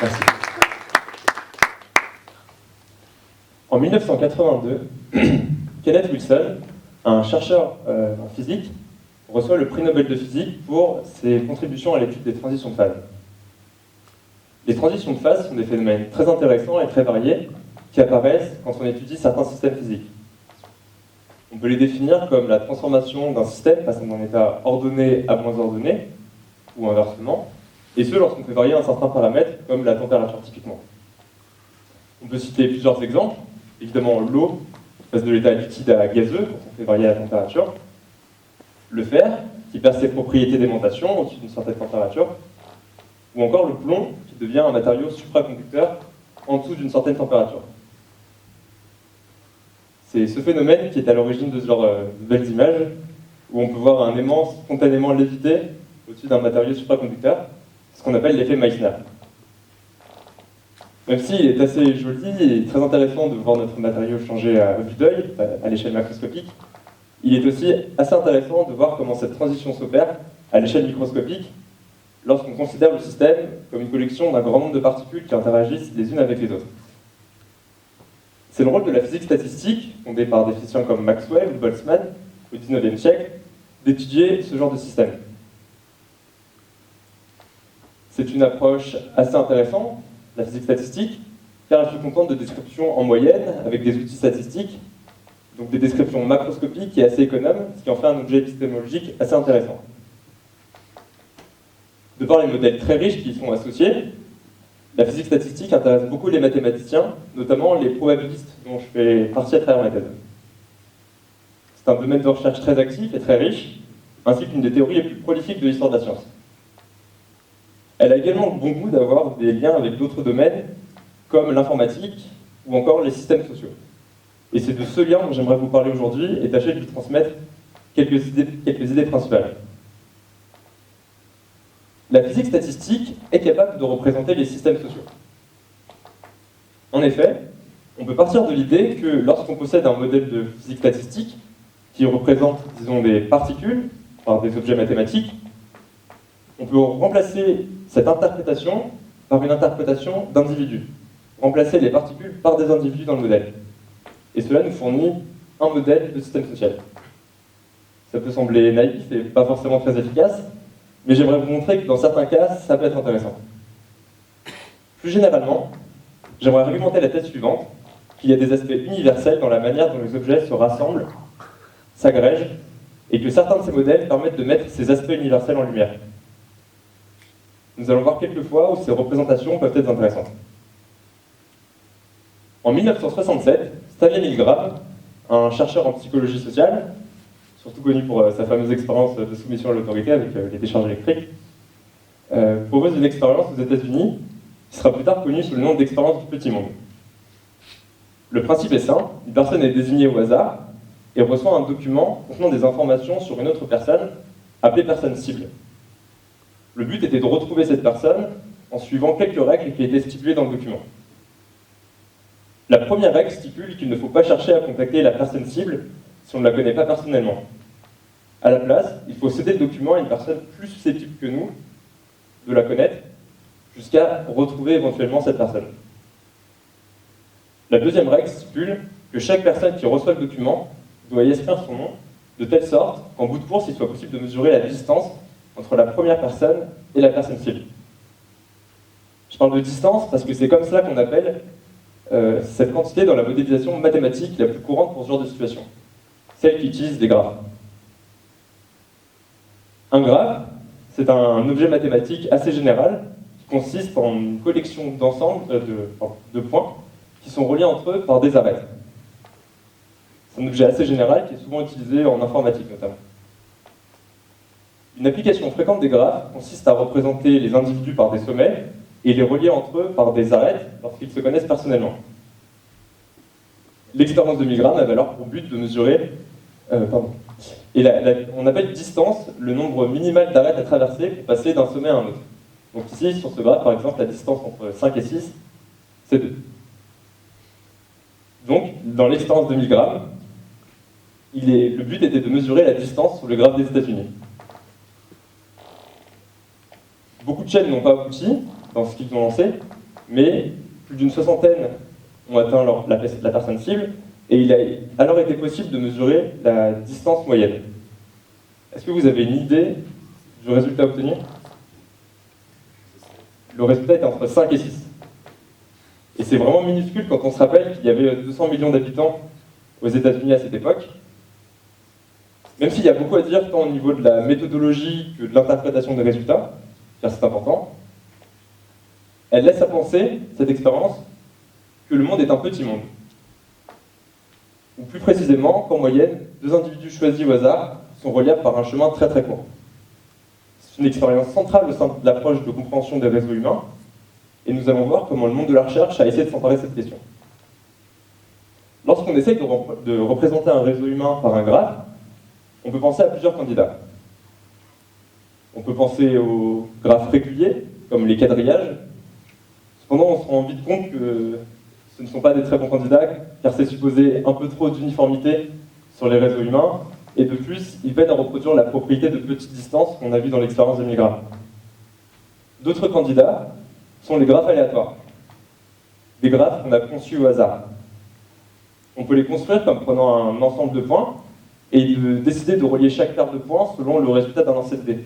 Merci. En 1982, Kenneth Wilson, un chercheur en physique, reçoit le prix Nobel de physique pour ses contributions à l'étude des transitions de phase. Les transitions de phase sont des phénomènes très intéressants et très variés qui apparaissent quand on étudie certains systèmes physiques. On peut les définir comme la transformation d'un système passant d'un état ordonné à moins ordonné, ou inversement, et ce lorsqu'on fait varier un certain paramètre, comme la température typiquement. On peut citer plusieurs exemples. Évidemment, l'eau passe de l'état liquide à gazeux quand on fait varier la température. Le fer, qui perd ses propriétés d'aimantation au-dessus d'une certaine température. Ou encore le plomb, qui devient un matériau supraconducteur en dessous d'une certaine température. C'est ce phénomène qui est à l'origine de ce genre de belles images, où on peut voir un aimant spontanément léviter au-dessus d'un matériau supraconducteur, ce qu'on appelle l'effet Meissner. Même s'il est assez joli et très intéressant de voir notre matériau changer à vue d'œil, à l'échelle macroscopique, il est aussi assez intéressant de voir comment cette transition s'opère à l'échelle microscopique lorsqu'on considère le système comme une collection d'un grand nombre de particules qui interagissent les unes avec les autres. C'est le rôle de la physique statistique, fondée par des physiciens comme Maxwell ou Boltzmann au XIXe siècle, d'étudier ce genre de système. C'est une approche assez intéressante, la physique statistique, car elle se contente de descriptions en moyenne, avec des outils statistiques, donc des descriptions macroscopiques et assez économes, ce qui en fait un objet épistémologique assez intéressant. De par les modèles très riches qui y sont associés, la physique statistique intéresse beaucoup les mathématiciens, notamment les probabilistes, dont je fais partie à travers ma thèse. C'est un domaine de recherche très actif et très riche, ainsi qu'une des théories les plus prolifiques de l'histoire de la science. Elle a également le bon goût d'avoir des liens avec d'autres domaines, comme l'informatique ou encore les systèmes sociaux. Et c'est de ce lien dont j'aimerais vous parler aujourd'hui et tâcher de vous transmettre quelques idées principales. La physique statistique est capable de représenter les systèmes sociaux. En effet, on peut partir de l'idée que lorsqu'on possède un modèle de physique statistique qui représente, disons, des particules, par des objets mathématiques, on peut remplacer cette interprétation par une interprétation d'individus. Remplacer les particules par des individus dans le modèle. Et cela nous fournit un modèle de système social. Ça peut sembler naïf et pas forcément très efficace, mais j'aimerais vous montrer que dans certains cas, ça peut être intéressant. Plus généralement, j'aimerais argumenter la thèse suivante, qu'il y a des aspects universels dans la manière dont les objets se rassemblent, s'agrègent, et que certains de ces modèles permettent de mettre ces aspects universels en lumière. Nous allons voir quelques fois où ces représentations peuvent être intéressantes. En 1967, Stanley Milgram, un chercheur en psychologie sociale, surtout connu pour sa fameuse expérience de soumission à l'autorité avec les décharges électriques, propose une expérience aux États-Unis qui sera plus tard connue sous le nom d'expérience du petit monde. Le principe est simple, une personne est désignée au hasard et reçoit un document contenant des informations sur une autre personne, appelée personne cible. Le but était de retrouver cette personne en suivant quelques règles qui étaient stipulées dans le document. La première règle stipule qu'il ne faut pas chercher à contacter la personne cible si on ne la connaît pas personnellement. À la place, il faut céder le document à une personne plus susceptible que nous de la connaître, jusqu'à retrouver éventuellement cette personne. La deuxième règle stipule que chaque personne qui reçoit le document doit y inscrire son nom, de telle sorte qu'en bout de course, il soit possible de mesurer la distance entre la première personne et la personne cible. Je parle de distance parce que c'est comme cela qu'on appelle cette quantité dans la modélisation mathématique la plus courante pour ce genre de situation, celle qui utilise des graphes. Un graphe, c'est un objet mathématique assez général qui consiste en une collection d'ensembles de points qui sont reliés entre eux par des arêtes. C'est un objet assez général qui est souvent utilisé en informatique notamment. Une application fréquente des graphes consiste à représenter les individus par des sommets et les relier entre eux par des arêtes lorsqu'ils se connaissent personnellement. L'expérience de Milgram avait alors pour but de mesurer... on appelle distance le nombre minimal d'arêtes à traverser pour passer d'un sommet à un autre. Donc ici, sur ce graphe, par exemple, la distance entre 5 et 6, c'est 2. Donc, dans l'expérience de Milgram, le but était de mesurer la distance sur le graphe des États-Unis. Beaucoup de chaînes n'ont pas abouti dans ce qu'ils ont lancé, mais plus d'une soixantaine ont atteint la personne cible, et il a alors été possible de mesurer la distance moyenne. Est-ce que vous avez une idée du résultat obtenu? Le résultat était entre 5 et 6. Et c'est vraiment minuscule quand on se rappelle qu'il y avait 200 millions d'habitants aux États-Unis à cette époque. Même s'il y a beaucoup à dire tant au niveau de la méthodologie que de l'interprétation des résultats, car c'est important, elle laisse à penser, cette expérience, que le monde est un petit monde. Ou plus précisément, qu'en moyenne, 2 individus choisis au hasard sont reliables par un chemin très très court. C'est une expérience centrale au sein de l'approche de compréhension des réseaux humains, et nous allons voir comment le monde de la recherche a essayé de s'emparer de cette question. Lorsqu'on essaye de représenter un réseau humain par un graphe, on peut penser à plusieurs candidats. On peut penser aux graphes réguliers, comme les quadrillages. Cependant, on se rend vite compte que ce ne sont pas des très bons candidats, car c'est supposé un peu trop d'uniformité sur les réseaux humains, et de plus, ils peinent à reproduire la propriété de petites distances qu'on a vu dans l'expérience de Milgram. D'autres candidats sont les graphes aléatoires, des graphes qu'on a conçus au hasard. On peut les construire comme prenant un ensemble de points, et décider de relier chaque paire de points selon le résultat d'un lancer de dés,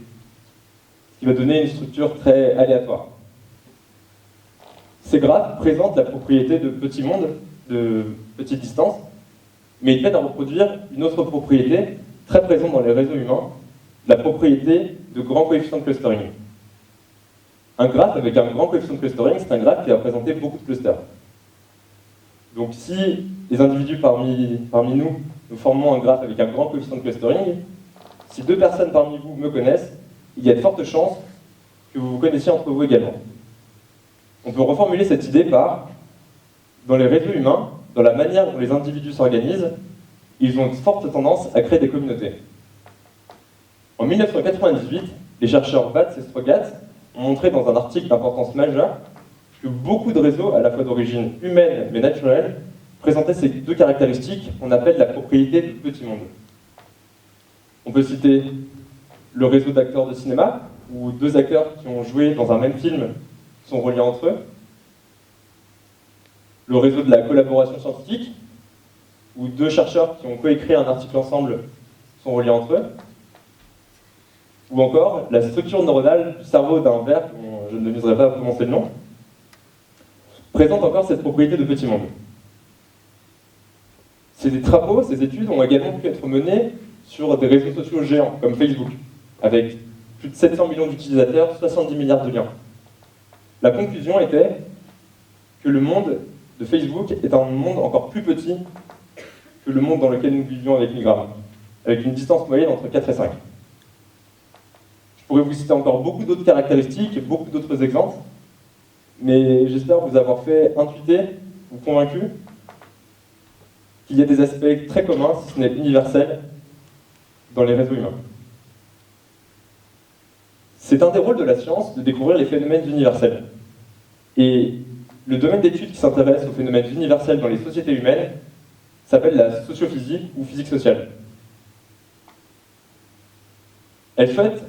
ce qui va donner une structure très aléatoire. Ces graphes présentent la propriété de petits mondes, de petites distances, mais ils peinent à reproduire une autre propriété très présente dans les réseaux humains, la propriété de grands coefficients de clustering. Un graphe avec un grand coefficient de clustering, c'est un graphe qui va présenter beaucoup de clusters. Donc si les individus parmi nous formons un graphe avec un grand coefficient de clustering, si 2 personnes parmi vous me connaissent, il y a de fortes chances que vous vous connaissiez entre vous également. On peut reformuler cette idée par, dans les réseaux humains, dans la manière dont les individus s'organisent, ils ont une forte tendance à créer des communautés. En 1998, les chercheurs Batts et Strogatz ont montré dans un article d'importance majeure que beaucoup de réseaux, à la fois d'origine humaine mais naturelle, présentaient ces 2 caractéristiques qu'on appelle la propriété de petit monde. On peut citer le réseau d'acteurs de cinéma, où 2 acteurs qui ont joué dans un même film sont reliés entre eux. Le réseau de la collaboration scientifique, où 2 chercheurs qui ont coécrit un article ensemble sont reliés entre eux. Ou encore la structure neuronale du cerveau d'un ver, dont je ne m'amuserai pas à prononcer le nom, présente encore cette propriété de petit monde. Ces travaux, ces études ont également pu être menées sur des réseaux sociaux géants, comme Facebook, avec plus de 700 millions d'utilisateurs, 70 milliards de liens. La conclusion était que le monde de Facebook est un monde encore plus petit que le monde dans lequel nous vivions avec Milgram, avec une distance moyenne entre 4 et 5. Je pourrais vous citer encore beaucoup d'autres caractéristiques et beaucoup d'autres exemples, mais j'espère vous avoir fait intuiter ou convaincu qu'il y a des aspects très communs, si ce n'est universels, dans les réseaux humains. C'est un des rôles de la science de découvrir les phénomènes universels. Et le domaine d'étude qui s'intéresse aux phénomènes universels dans les sociétés humaines s'appelle la sociophysique ou physique sociale. Elle souhaite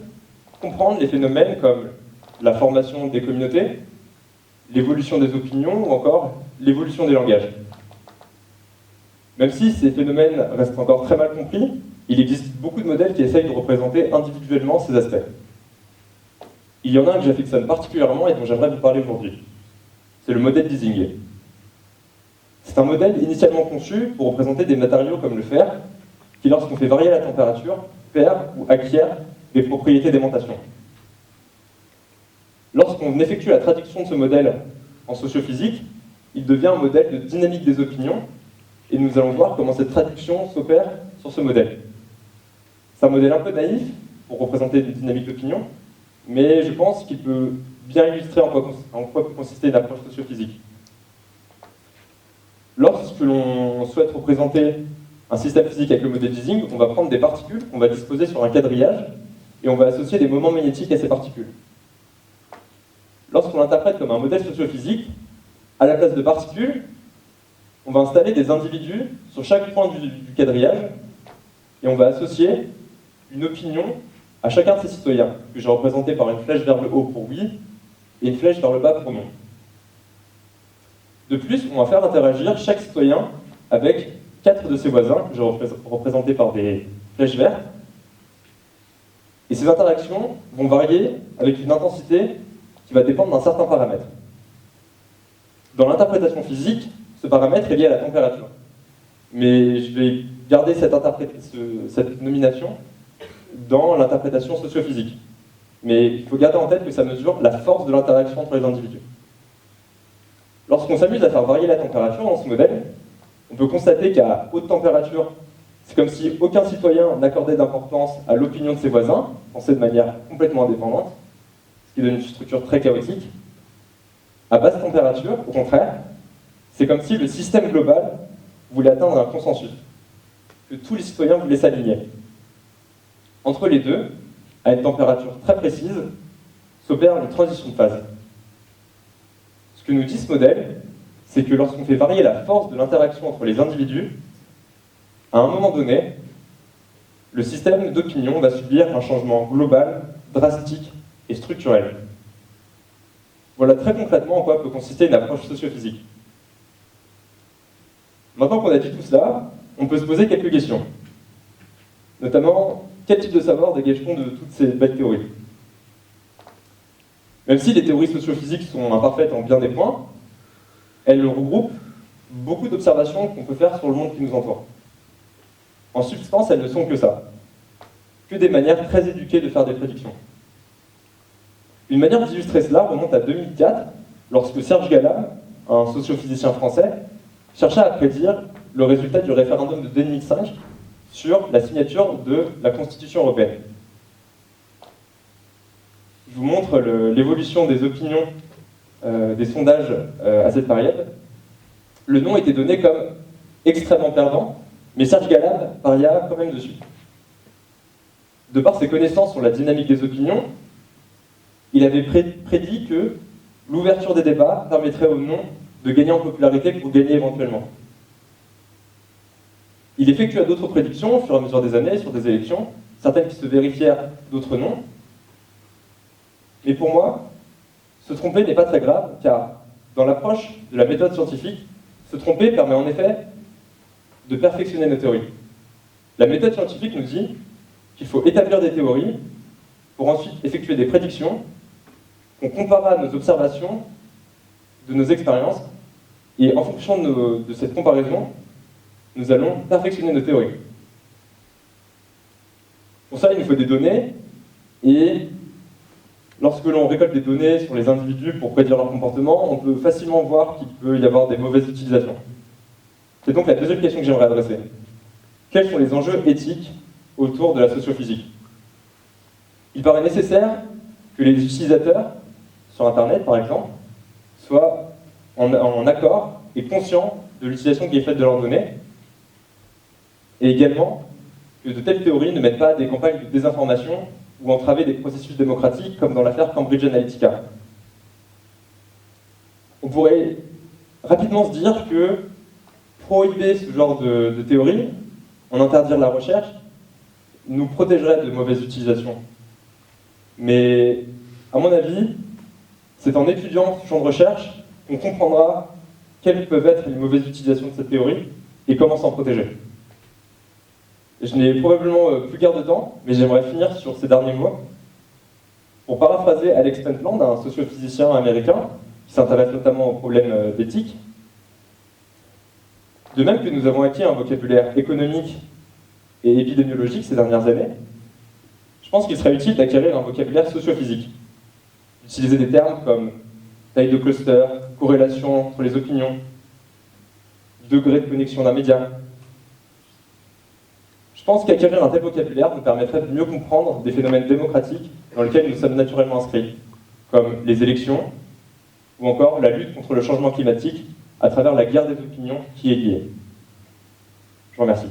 comprendre les phénomènes comme la formation des communautés, l'évolution des opinions ou encore l'évolution des langages. Même si ces phénomènes restent encore très mal compris, il existe beaucoup de modèles qui essayent de représenter individuellement ces aspects. Il y en a un que j'affectionne particulièrement et dont j'aimerais vous parler aujourd'hui. C'est le modèle d'Ising. C'est un modèle initialement conçu pour représenter des matériaux comme le fer, qui lorsqu'on fait varier la température, perd ou acquiert des propriétés d'aimantation. Lorsqu'on effectue la traduction de ce modèle en sociophysique, il devient un modèle de dynamique des opinions, et nous allons voir comment cette traduction s'opère sur ce modèle. C'est un modèle un peu naïf pour représenter une dynamique d'opinion, mais je pense qu'il peut bien illustrer en quoi peut consister une approche sociophysique. Lorsque l'on souhaite représenter un système physique avec le modèle d'Ising, on va prendre des particules qu'on va disposer sur un quadrillage et on va associer des moments magnétiques à ces particules. Lorsqu'on l'interprète comme un modèle sociophysique, à la place de particules, on va installer des individus sur chaque point du quadrillage et on va associer une opinion à chacun de ces citoyens, que j'ai représenté par une flèche vers le haut pour oui et une flèche vers le bas pour non. De plus, on va faire interagir chaque citoyen avec 4 de ses voisins, que j'ai représentés par des flèches vertes. Et ces interactions vont varier avec une intensité qui va dépendre d'un certain paramètre. Dans l'interprétation physique, ce paramètre est lié à la température. Mais je vais garder cette nomination dans l'interprétation socio-physique. Mais il faut garder en tête que ça mesure la force de l'interaction entre les individus. Lorsqu'on s'amuse à faire varier la température dans ce modèle, on peut constater qu'à haute température, c'est comme si aucun citoyen n'accordait d'importance à l'opinion de ses voisins, pensée de manière complètement indépendante, ce qui donne une structure très chaotique. À basse température, au contraire, c'est comme si le système global voulait atteindre un consensus, que tous les citoyens voulaient s'aligner. Entre les deux, à une température très précise, s'opère une transition de phase. Ce que nous dit ce modèle, c'est que lorsqu'on fait varier la force de l'interaction entre les individus, à un moment donné, le système d'opinion va subir un changement global, drastique et structurel. Voilà très concrètement en quoi peut consister une approche socio-physique. Maintenant qu'on a dit tout cela, on peut se poser quelques questions. Notamment, quel type de savoir dégage-t-on de toutes ces belles théories? Même si les théories socio-physiques sont imparfaites en bien des points, elles regroupent beaucoup d'observations qu'on peut faire sur le monde qui nous entoure. En substance, elles ne sont que ça, que des manières très éduquées de faire des prédictions. Une manière d'illustrer cela remonte à 2004, lorsque Serge Galam, un sociophysicien français, chercha à prédire le résultat du référendum de 2005 sur la signature de la Constitution européenne. Je vous montre l'évolution des opinions, des sondages à cette période. Le nom était donné comme extrêmement perdant, mais Serge Galam paria quand même dessus. De par ses connaissances sur la dynamique des opinions, il avait prédit que l'ouverture des débats permettrait au non de gagner en popularité pour gagner éventuellement. Il effectua d'autres prédictions au fur et à mesure des années sur des élections, certaines qui se vérifièrent, d'autres non. Mais pour moi, se tromper n'est pas très grave, car dans l'approche de la méthode scientifique, se tromper permet en effet de perfectionner nos théories. La méthode scientifique nous dit qu'il faut établir des théories pour ensuite effectuer des prédictions qu'on comparera à nos observations, de nos expériences, et en fonction de cette comparaison, nous allons perfectionner nos théories. Pour ça, il nous faut des données, et lorsque l'on récolte des données sur les individus pour prédire leur comportement, on peut facilement voir qu'il peut y avoir des mauvaises utilisations. C'est donc la deuxième question que j'aimerais adresser. Quels sont les enjeux éthiques autour de la sociophysique? Il paraît nécessaire que les utilisateurs, sur Internet par exemple, soient en accord et conscients de l'utilisation qui est faite de leurs données, et également que de telles théories ne mènent pas à des campagnes de désinformation ou entraver des processus démocratiques comme dans l'affaire Cambridge Analytica. On pourrait rapidement se dire que prohiber ce genre de théorie, en interdire la recherche, nous protégerait de mauvaises utilisations. Mais, à mon avis, c'est en étudiant ce champ de recherche qu'on comprendra quelles peuvent être les mauvaises utilisations de cette théorie et comment s'en protéger. Je n'ai probablement plus guère de temps, mais j'aimerais finir sur ces derniers mots. Pour paraphraser Alex Pentland, un sociophysicien américain qui s'intéresse notamment aux problèmes d'éthique, de même que nous avons acquis un vocabulaire économique et épidémiologique ces dernières années, je pense qu'il serait utile d'acquérir un vocabulaire socio-physique. Utiliser des termes comme taille de cluster, corrélation entre les opinions, degré de connexion d'un média. Je pense qu'acquérir un tel vocabulaire nous permettrait de mieux comprendre des phénomènes démocratiques dans lesquels nous sommes naturellement inscrits, comme les élections, ou encore la lutte contre le changement climatique à travers la guerre des opinions qui est liée. Je vous remercie.